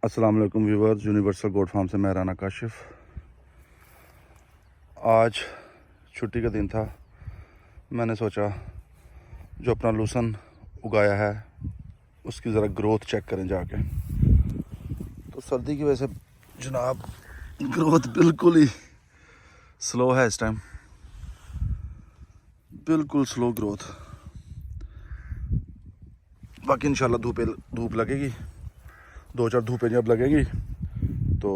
अस्सलाम वालेकुम viewers, universal goat farm से मैं राना काशिफ। आज छुट्टी का दिन था। मैंने सोचा जो अपना लूसन उगाया है उसकी ज़रा ग्रोथ चेक करें जाके। तो सर्दी की वजह से जनाब ग्रोथ बिल्कुल ही स्लो है इस टाइम, बिल्कुल स्लो ग्रोथ। बाकी इंशाल्लाह धूप लगेगी, 2-4 धूपें जब लगेगी तो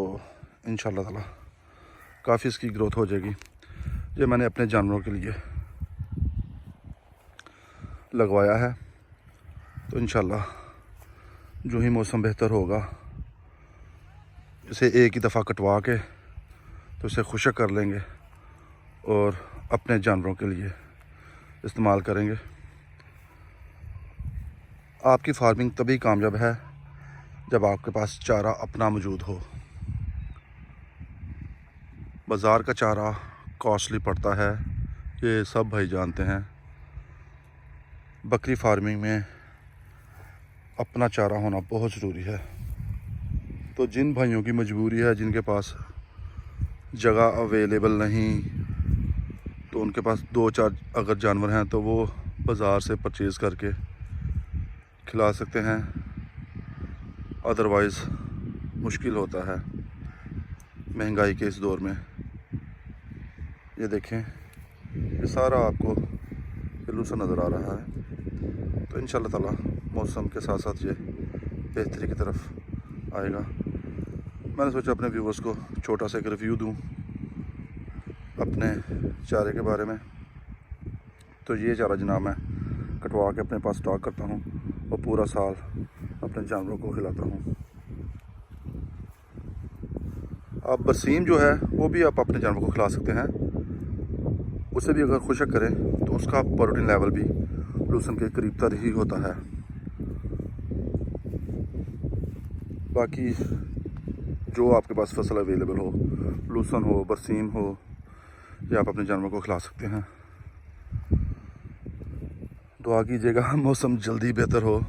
इंशाल्लाह ताला काफ़ी इसकी ग्रोथ हो जाएगी। ये मैंने अपने जानवरों के लिए लगवाया है, तो इंशाल्लाह जो ही मौसम बेहतर होगा इसे एक ही दफ़ा कटवा के तो इसे खुशक कर लेंगे और अपने जानवरों के लिए इस्तेमाल करेंगे। आपकी फार्मिंग तभी कामयाब है जब आपके पास चारा अपना मौजूद हो। बाज़ार का चारा कॉस्टली पड़ता है, ये सब भाई जानते हैं। बकरी फार्मिंग में अपना चारा होना बहुत ज़रूरी है। तो जिन भाइयों की मजबूरी है, जिनके पास जगह अवेलेबल नहीं, तो उनके पास 2-4 अगर जानवर हैं तो वो बाज़ार से परचेज़ करके खिला सकते हैं। अदरवाइज़ मुश्किल होता है महंगाई के इस दौर में। ये देखें, ये सारा आपको लूसन नज़र आ रहा है। तो इंशाल्लाह ताला मौसम के साथ साथ ये बेहतरी की तरफ आएगा। मैंने सोचा अपने व्यूवर्स को छोटा सा एक रिव्यू दूं अपने चारे के बारे में। तो ये चारा जनाब मैं कटवा के अपने पास स्टॉक करता हूँ और पूरा साल अपने जानवरों को खिलाता हूँ। आप बरसीम जो है वो भी आप अपने जानवरों को खिला सकते हैं। उसे भी अगर खुशक करें तो उसका प्रोटीन लेवल भी लूसन के करीब तर ही होता है। बाकी जो आपके पास फसल अवेलेबल हो, लूसन हो, बरसीम हो, या आप अपने जानवरों को खिला सकते हैं। दुआ कीजिएगा मौसम जल्दी बेहतर हो,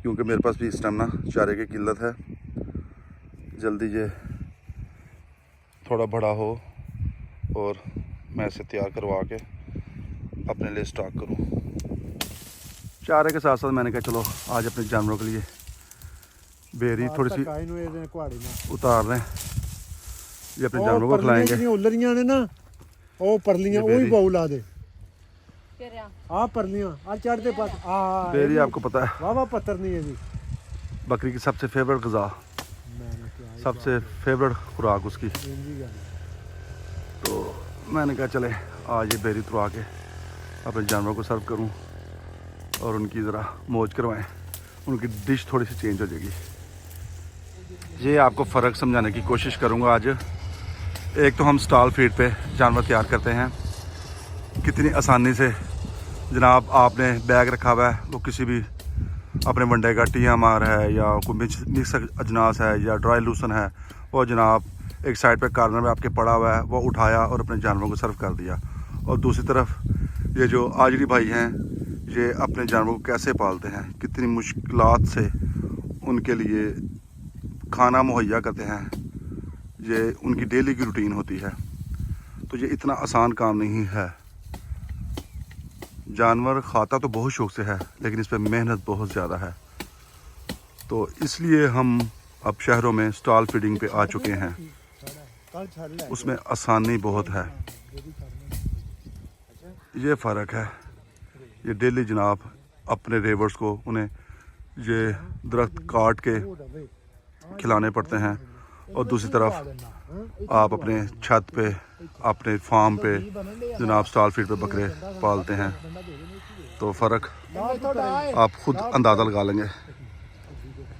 क्योंकि मेरे पास भी इस टाइम ना चारे की किल्लत है। जल्दी ये थोड़ा बड़ा हो और मैं इसे तैयार करवा के अपने लिए स्टॉक करूं। चारे के साथ साथ मैंने कहा चलो आज अपने जानवरों के लिए बेरी थोड़ी सी उतार लें, ये अपने जानवरों को खिलाएंगे। उलरियां ने ना ओ परलियां ओ ही बाउल ला दे आ परलियां आ चढ़ते पत आ बेरी आपको पता है वाह पत्थर नहीं है जी, बकरी की सबसे फेवरेट ग़िज़ा, सबसे फेवरेट खुराक उसकी। तो मैंने कहा चले आज ये बेरी तुरवा के अपने जानवरों को सर्व करूं और उनकी ज़रा मौज करवाएं, उनकी डिश थोड़ी सी चेंज हो जाएगी। ये आपको फ़र्क समझाने की कोशिश करूंगा आज। एक तो हम स्टॉल फीड पे जानवर तैयार करते हैं, कितनी आसानी से जनाब आपने बैग रखा हुआ है, वो किसी भी अपने वनडे का TMR है या कोई मिक्स अजनास है या ड्राई लूसन है, वो जनाब एक साइड पे कॉर्नर में आपके पड़ा हुआ है, वो उठाया और अपने जानवरों को सर्व कर दिया। और दूसरी तरफ ये जो आजड़ी भाई हैं, ये अपने जानवरों को कैसे पालते हैं, कितनी मुश्किलात से उनके लिए खाना मुहैया करते हैं, ये उनकी डेली की रूटीन होती है। तो ये इतना आसान काम नहीं है। जानवर खाता तो बहुत शौक से है, लेकिन इस पर मेहनत बहुत ज़्यादा है। तो इसलिए हम अब शहरों में स्टॉल फीडिंग पे आ चुके हैं, उसमें आसानी बहुत है। ये फ़र्क है। ये डेली जनाब अपने रेवर्स को उन्हें ये दरख्त काट के खिलाने पड़ते हैं, और दूसरी तरफ आप अपने छत पे अपने फार्म पे जनाब स्टॉल फीड पे बकरे पालते हैं। तो फ़र्क आप खुद अंदाज़ा लगा लेंगे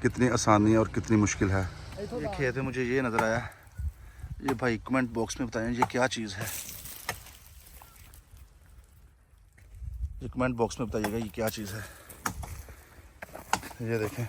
कितनी आसानी और कितनी मुश्किल है। ये खेत में मुझे ये नज़र आया, ये भाई कमेंट बॉक्स में बताएं ये क्या चीज़ है। ये कमेंट बॉक्स में बताइएगा ये क्या चीज़ है। ये देखें,